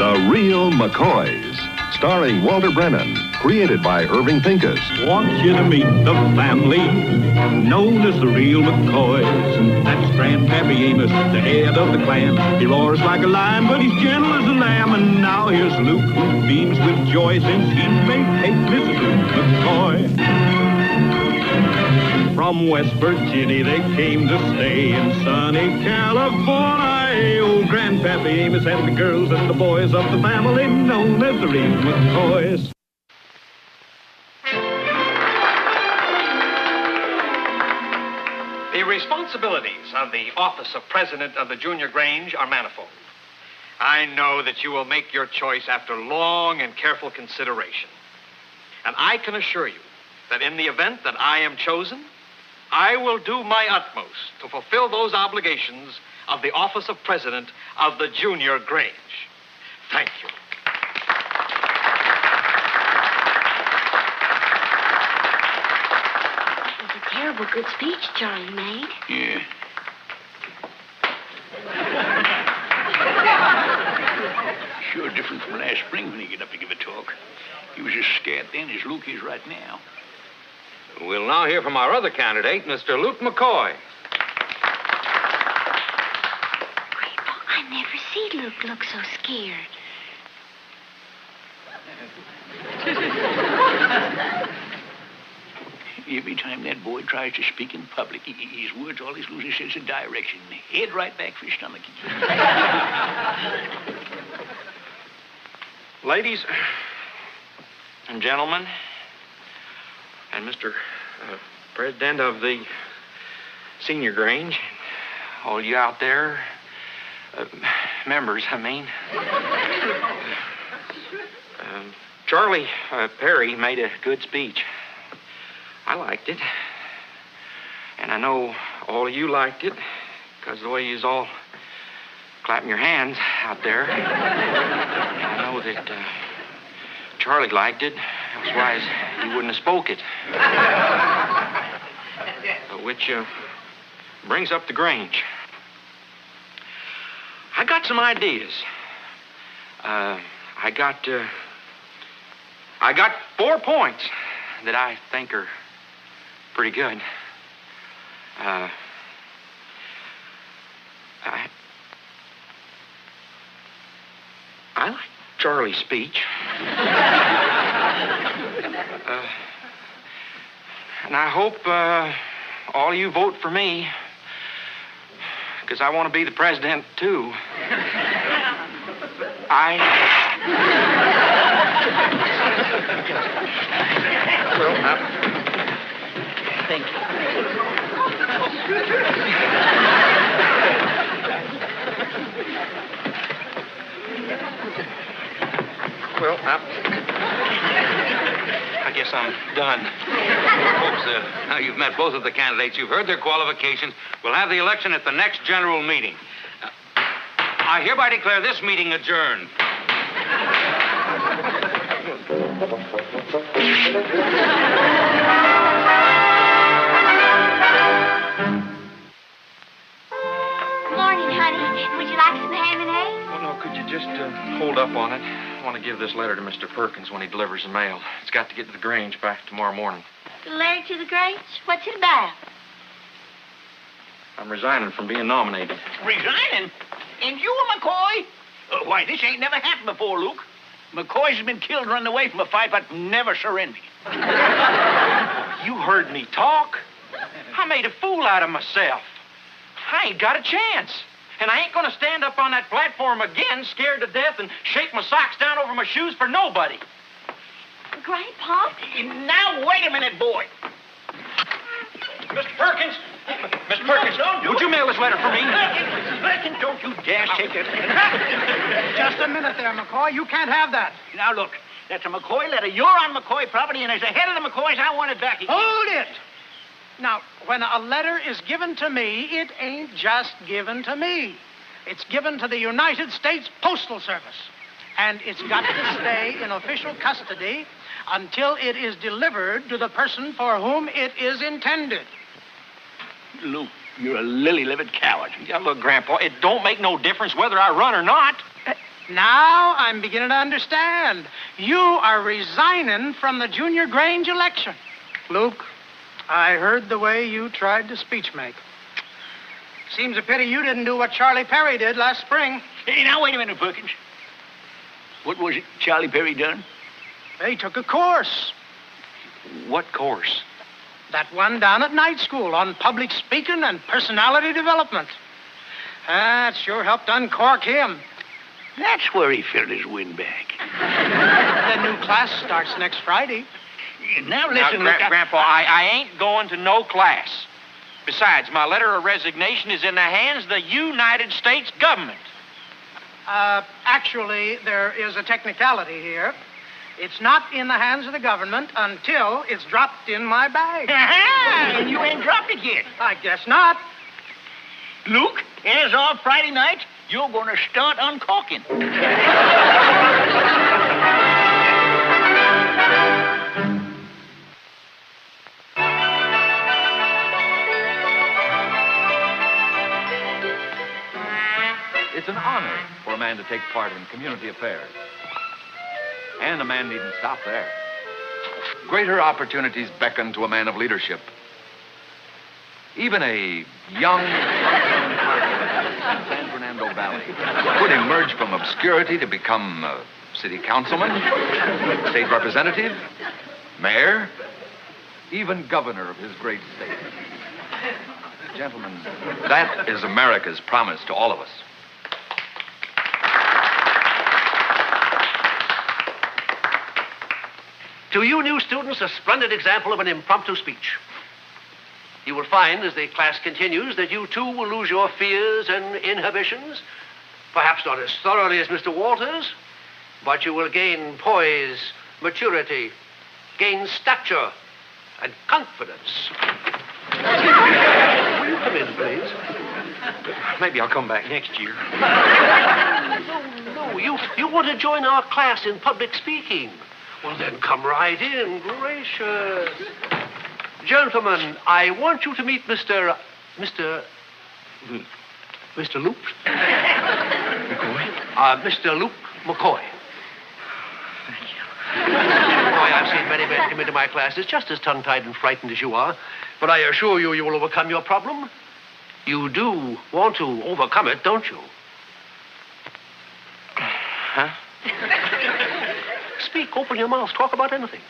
The Real Mccoys, starring Walter Brennan, created by Irving Pincus. Want you to meet the family known as the Real Mccoys. That's Grandpappy Amos, the head of the clan. He roars like a lion, but he's gentle as a lamb. And now here's Luke, who beams with joy since he may take Mrs. Luke McCoy. From West Virginia they came to stay in sunny California. Old Grandpappy Amos and the girls and the boys of the family known as the Real McCoys. The responsibilities of the office of president of the Junior Grange are manifold. I know that you will make your choice after long and careful consideration. And I can assure you that in the event that I am chosen, I will do my utmost to fulfill those obligations of the office of president of the Junior Grange. Thank you. It was a terrible good speech Charlie made. Yeah. Sure different from last spring when he get up to give a talk. He was as scared then as Luke is right now. We'll now hear from our other candidate, Mr. Luke McCoy. Grandpa, I never see Luke look so scared. Every time that boy tries to speak in public, his words always lose a sense of direction. Head right back for his stomach. Ladies and gentlemen, and Mr. President of the Senior Grange, all you out there, members, I mean. Charlie Perry made a good speech. I liked it. And I know all of you liked it, because the way you all clapping your hands out there. I know that Charlie liked it. Otherwise, he wouldn't have spoke it. Which brings up the Grange. I got some ideas. I got 4 points that I think are pretty good. I like Charlie's speech. And I hope all of you vote for me, because I want to be the president, too. Thank you. Well, I guess I'm done. Folks, now you've met both of the candidates. You've heard their qualifications. We'll have the election at the next general meeting. I hereby declare this meeting adjourned. Morning, honey. Would you like some ham and eggs? Well, no, could you just hold up on it? I want to give this letter to Mr. Perkins when he delivers the mail. It's got to get to the Grange back tomorrow morning. The letter to the Grange? What's it about? I'm resigning from being nominated. Resigning? And you a McCoy? Why, this ain't never happened before, Luke. McCoys has been killed running away from a fight, but never surrendered. You heard me talk. I made a fool out of myself. I ain't got a chance. And I ain't going to stand up on that platform again, scared to death, and shake my socks down over my shoes for nobody. Grandpa? Now, wait a minute, boy. Mr. Perkins! Mr. Perkins, would you mail this letter for me? Perkins, don't you dare take it. Just a minute there, McCoy. You can't have that. Now, look, that's a McCoy letter. You're on McCoy property, and as the head of the McCoys, I want it back again. Hold it! Now, when a letter is given to me, it ain't just given to me. It's given to the United States Postal Service. And it's got to stay in official custody until it is delivered to the person for whom it is intended. Luke, you're a lily-livered coward. Yeah, look, Grandpa, it don't make no difference whether I run or not. Now I'm beginning to understand. You are resigning from the Junior Grange election. Luke, I heard the way you tried to speech make. Seems a pity you didn't do what Charlie Perry did last spring. Hey, now, wait a minute, Perkins. What was it Charlie Perry done? They took a course. What course? That one down at night school on public speaking and personality development. That sure helped uncork him. That's where he filled his windbag. The new class starts next Friday. Now, listen, look, Grandpa, I ain't going to no class. Besides, my letter of resignation is in the hands of the United States government. Actually, there is a technicality here. It's not in the hands of the government until it's dropped in my bag. And you ain't dropped it yet. I guess not. Luke, as of Friday night, you're going to start uncorking. It's an honor for a man to take part in community affairs. And a man needn't stop there. Greater opportunities beckon to a man of leadership. Even a young San Fernando Valley could emerge from obscurity to become a city councilman, state representative, mayor, even governor of his great state. Gentlemen, that is America's promise to all of us. To you new students, a splendid example of an impromptu speech. You will find, as the class continues, that you too will lose your fears and inhibitions. Perhaps not as thoroughly as Mr. Walters, but you will gain poise, maturity, gain stature, and confidence. Will you come in, please? Maybe I'll come back next year. No, you want to join our class in public speaking. Well, then come right in. Gracious. Gentlemen, I want you to meet Mr. Luke? McCoy? Mr. Luke McCoy. Thank you. McCoy, I've seen many men come into my classes just as tongue-tied and frightened as you are. But I assure you, you will overcome your problem. You do want to overcome it, don't you? Huh? Speak, open your mouth, talk about anything.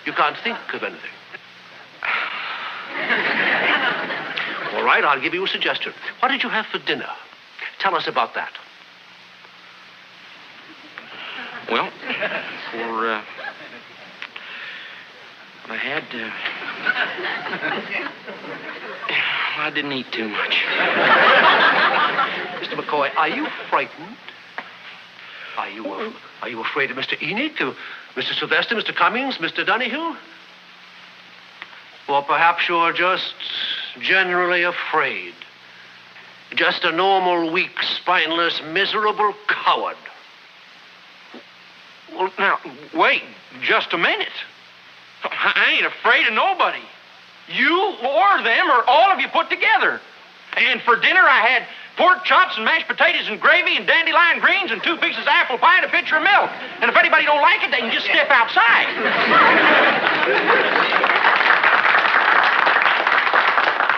You can't think of anything. All right, I'll give you a suggestion. What did you have for dinner? Tell us about that. Well, I had, I didn't eat too much. Mr. McCoy, are you frightened? Are you afraid of Mr. Enoch, Mr. Sylvester, Mr. Cummings, Mr. Donahue? Or perhaps you're just generally afraid. Just a normal, weak, spineless, miserable coward. Well, now, wait just a minute. I ain't afraid of nobody. You or them or all of you put together. And for dinner, I had pork chops and mashed potatoes and gravy and dandelion greens and 2 pieces of apple pie and a pitcher of milk. And if anybody don't like it, they can just step outside.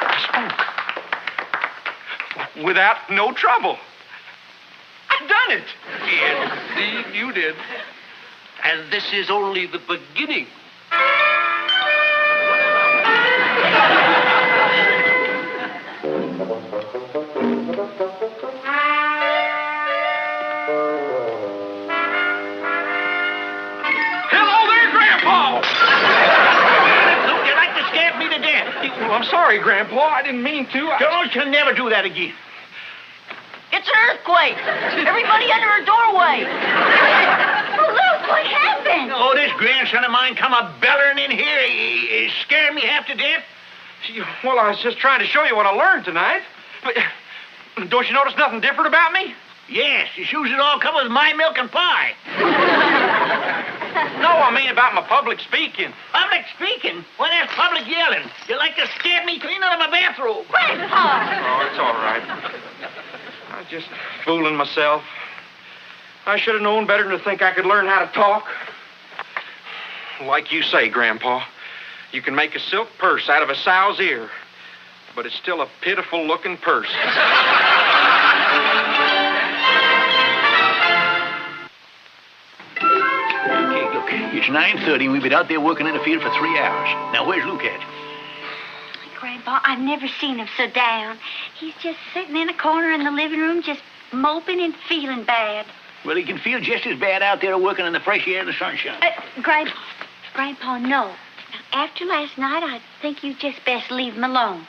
I spoke. Without no trouble. I've done it. Indeed, you did. And this is only the beginning. Hello there, Grandpa! Look, you like to scare me to death. Well, I'm sorry, Grandpa. I didn't mean to. Don't you never do that again. It's an earthquake. Everybody under a doorway. Oh, Luke, what happened? Oh, this grandson of mine come a-bellering in here. He scared me half to death. Well, I was just trying to show you what I learned tonight. But don't you notice nothing different about me? Yes, his shoes are all covered with my milk and pie. No, I mean about my public speaking. Public speaking? Why, that's public yelling. You'd like to stab me clean out of my bathrobe. Grandpa! Oh, it's all right. I was just fooling myself. I should have known better than to think I could learn how to talk. Like you say, Grandpa, you can make a silk purse out of a sow's ear, but it's still a pitiful-looking purse. Okay, look, it's 9:30 and we've been out there working in the field for 3 hours. Now, where's Luke at? Grandpa, I've never seen him so down. He's just sitting in a corner in the living room, just moping and feeling bad. Well, he can feel just as bad out there working in the fresh air and the sunshine. Grandpa, no. Now, after last night, I think you just best leave him alone.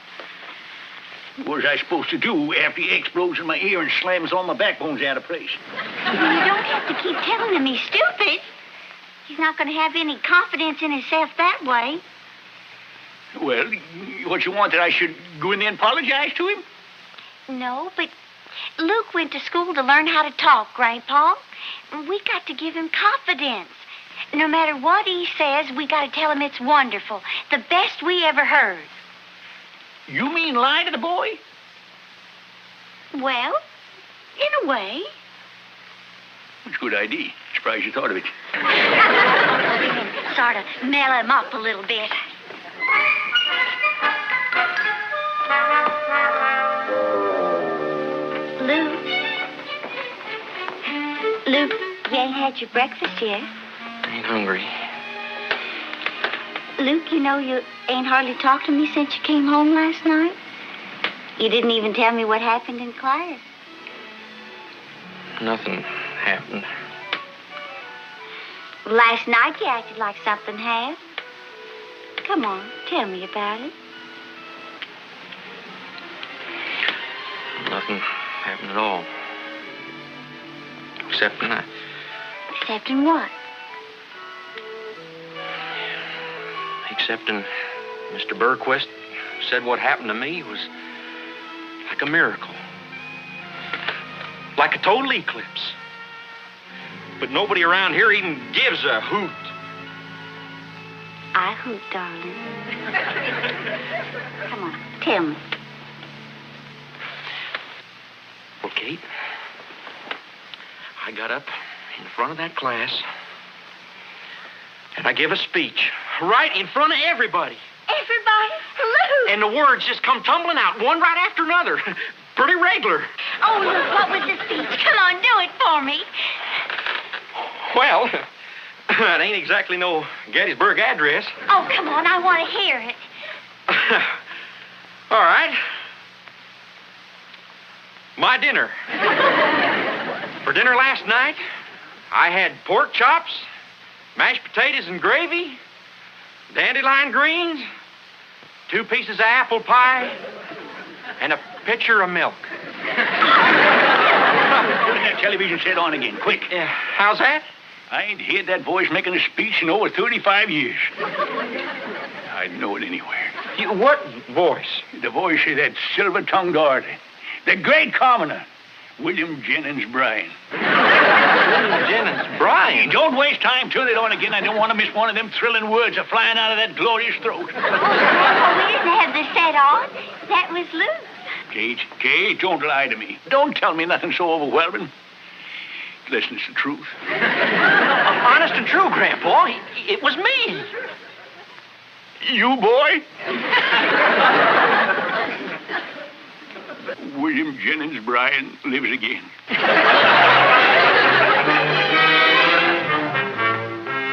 What was I supposed to do after he explodes in my ear and slams all my backbones out of place? You don't have to keep telling him he's stupid. He's not going to have any confidence in himself that way. Well, what you want, that I should go in there and apologize to him? No, but Luke went to school to learn how to talk, Grandpa. We got to give him confidence. No matter what he says, we got to tell him it's wonderful. The best we ever heard. You mean lie to the boy? Well, in a way. It's a good idea. Surprised you thought of it. Sort of mellow him up a little bit. Luke, you ain't had your breakfast yet. I ain't hungry. Luke, you know you ain't hardly talked to me since you came home last night. You didn't even tell me what happened in class. Nothing happened. Last night you acted like something had. Come on, tell me about it. Nothing happened at all. Except that. Excepting what? Excepting Mr. Burquist said what happened to me was like a miracle. Like a total eclipse. But nobody around here even gives a hoot. I hoot, darling. Come on, tell me. Well, Kate, I got up in front of that class and I give a speech right in front of everybody. Everybody? Luke! And the words just come tumbling out, one right after another. Pretty regular. Oh, Luke, what was the speech? Come on, do it for me. Well, it ain't exactly no Gettysburg Address. Oh, come on, I want to hear it. All right. My dinner. For dinner last night, I had pork chops, mashed potatoes and gravy, dandelion greens, 2 pieces of apple pie, and a pitcher of milk. Turn that television set on again, quick. How's that? I ain't heard that voice making a speech in over 35 years. I'd know it anywhere. What voice? The voice of that silver-tongued orderly. The great commoner, William Jennings Bryan. William Jennings Bryan? Don't waste time. Turn it on again. I don't want to miss one of them thrilling words a flying out of that glorious throat. Oh, we didn't have the set on. That was Luke. Kate, don't lie to me. Don't tell me nothing so overwhelming. Listen, it's the truth. Honest and true, Grandpa. It was me. You, boy? William Jennings Bryan lives again.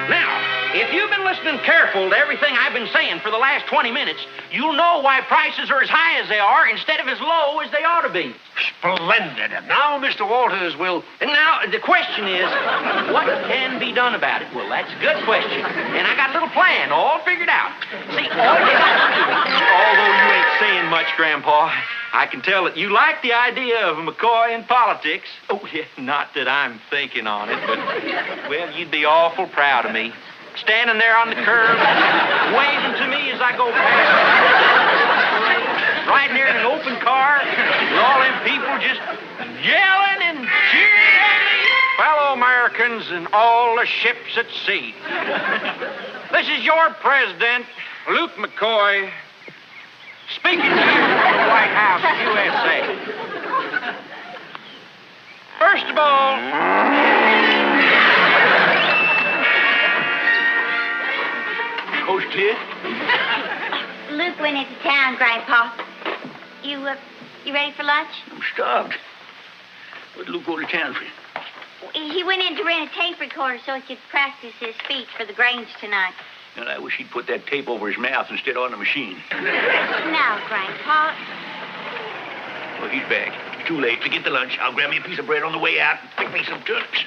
Now, if you've been listening careful to everything I've been saying for the last 20 minutes, you'll know why prices are as high as they are instead of as low as they ought to be. Splendid. And now, Mr. Walters will... And now, the question is, what can be done about it? Well, that's a good question. And I got a little plan all figured out. See, although you ain't saying much, Grandpa, I can tell that you like the idea of a McCoy in politics. Oh, yeah, not that I'm thinking on it, but, well, you'd be awful proud of me. Standing there on the curb, waving to me as I go past. Riding here in an open car, with all them people just yelling and cheering. Fellow Americans, and all the ships at sea. This is your president, Luke McCoy, speaking to you from the White House, USA. First of all, Coast clear? Luke went into town, Grandpa. You ready for lunch? I'm starved. What'd Luke go to town for? He went in to rent a tape recorder so he could practice his speech for the Grange tonight. And I wish he'd put that tape over his mouth instead of on the machine. Now, Grandpa. Well, he's back. It's too late. Forget the lunch. I'll grab me a piece of bread on the way out and pick me some turnips.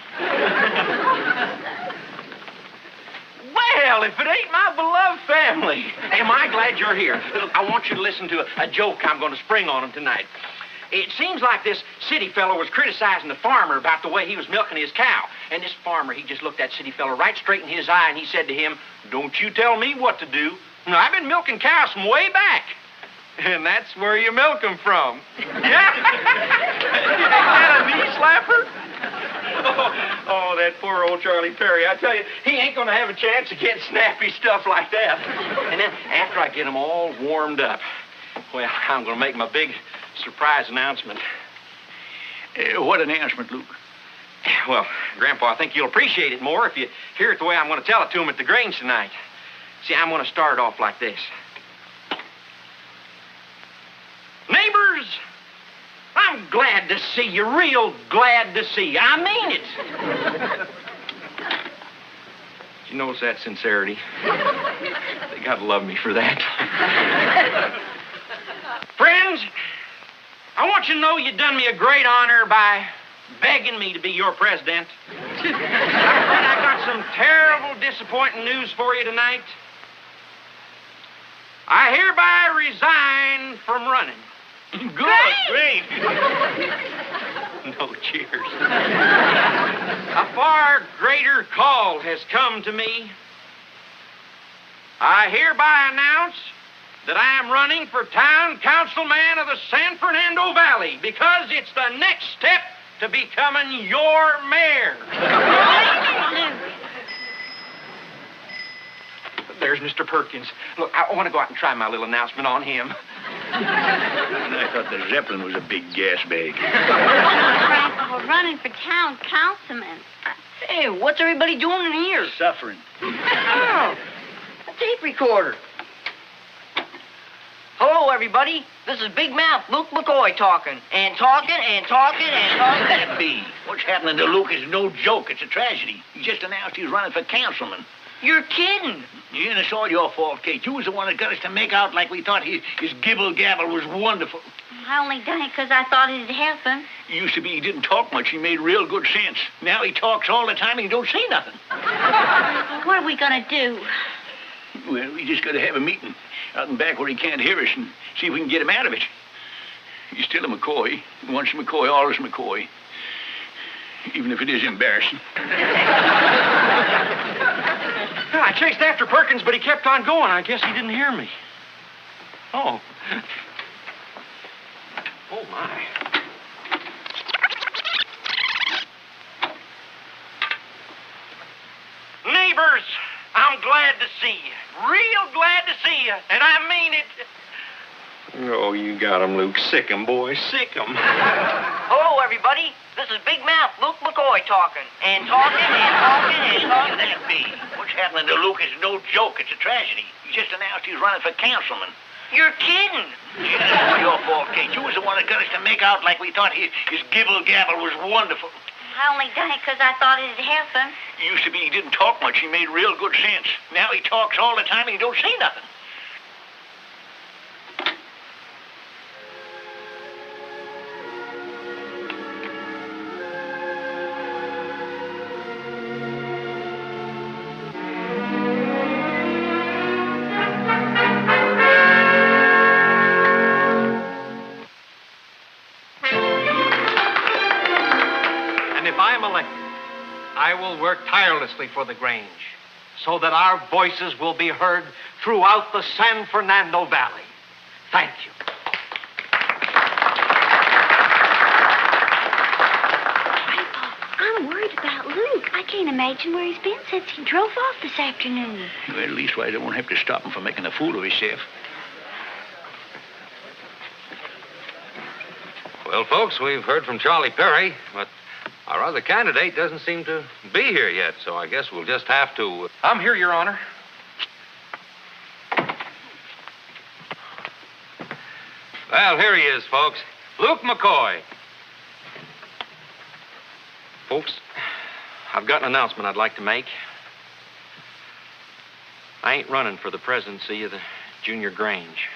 well, if it ain't my beloved family, am I glad you're here. Look, I want you to listen to a joke I'm going to spring on them tonight. It seems like this city fellow was criticizing the farmer about the way he was milking his cow. And this farmer, he just looked that city fellow right straight in his eye, and he said to him, "Don't you tell me what to do. No, I've been milking cows from way back." And that's where you milk them from. Ain't that a knee slapper? Oh, that poor old Charlie Perry. I tell you, he ain't going to have a chance against snappy stuff like that. And then after I get them all warmed up, well, I'm going to make my big surprise announcement. What announcement, Luke? Well, Grandpa, I think you'll appreciate it more if you hear it the way I'm going to tell it to him at the Grange tonight. See, I'm going to start off like this. Neighbors, I'm glad to see you, real glad to see you. I mean it. Did you notice that sincerity? They got to love me for that. Friends, I want you to know you done me a great honor by begging me to be your president. I got some terrible, disappointing news for you tonight. I hereby resign from running. Good, great. No cheers. A far greater call has come to me. I hereby announce that I am running for town councilman of the San Fernando Valley because it's the next step to becoming your mayor. There's Mr. Perkins. Look, I want to go out and try my little announcement on him. And I thought the Zeppelin was a big gas bag. Grandpa, we're running for town councilman. Hey, what's everybody doing in here? Suffering. Oh, a tape recorder. Hello, everybody. This is Big Mouth Luke McCoy talking. And talking and talking and talking. That be. What's happening to Luke is no joke. It's a tragedy. He just announced he's running for councilman. You're kidding. Yeah, and it's all your fault, Kate. You was the one that got us to make out like we thought his gibble-gabble was wonderful. I only done it because I thought it'd help him. It used to be he didn't talk much. He made real good sense. Now he talks all the time and he don't say nothing. What are we going to do? Well, we just got to have a meeting out in back where he can't hear us and see if we can get him out of it. He's still a McCoy. Once a McCoy, always McCoy. Even if it is embarrassing. I chased after Perkins, but he kept on going. I guess he didn't hear me. Oh. Oh, my. Neighbors, I'm glad to see you. Real glad to see you. And I mean it. Oh, you got him, Luke. Sick him, boy. Sick him. Hello, everybody. This is Big Mouth Luke McCoy talking. And talking and talking and talking. That be. What's happening to Luke is no joke. It's a tragedy. He just announced he's running for councilman. You're kidding. Yeah, it's all your fault, Kate. You was the one that got us to make out like we thought his gibble-gabble was wonderful. I only done it because I thought it'd help him. It used to be he didn't talk much. He made real good sense. Now he talks all the time and he don't say nothing. I will work tirelessly for the Grange so that our voices will be heard throughout the San Fernando Valley. Thank you. Grandpa, kind of worried about Luke. I can't imagine where he's been since he drove off this afternoon. Well, at least I won't have to stop him from making a fool of himself. Well, folks, we've heard from Charlie Perry, but our other candidate doesn't seem to be here yet, so I guess we'll just have to... I'm here, Your Honor. Well, here he is, folks. Luke McCoy. Folks, I've got an announcement I'd like to make. I ain't running for the presidency of the Junior Grange.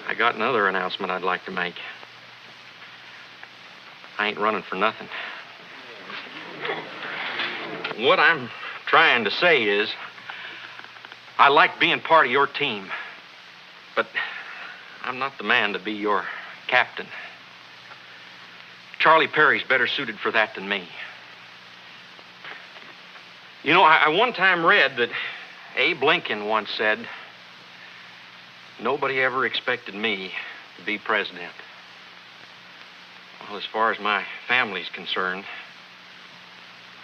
I got another announcement I'd like to make. I ain't running for nothing. What I'm trying to say is, I like being part of your team, but I'm not the man to be your captain. Charlie Perry's better suited for that than me. You know, I one time read that Abe Lincoln once said, nobody ever expected me to be president. Well, as far as my family's concerned,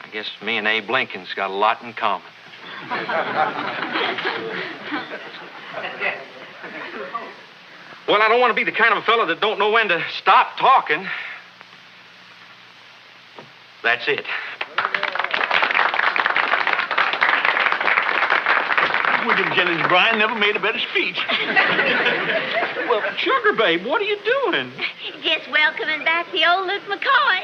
I guess me and Abe Lincoln's got a lot in common. Well, I don't want to be the kind of a fellow that don't know when to stop talking. That's it. William Jennings Bryan never made a better speech. Well, Sugar Babe, what are you doing? Just welcoming back the old Luke McCoy.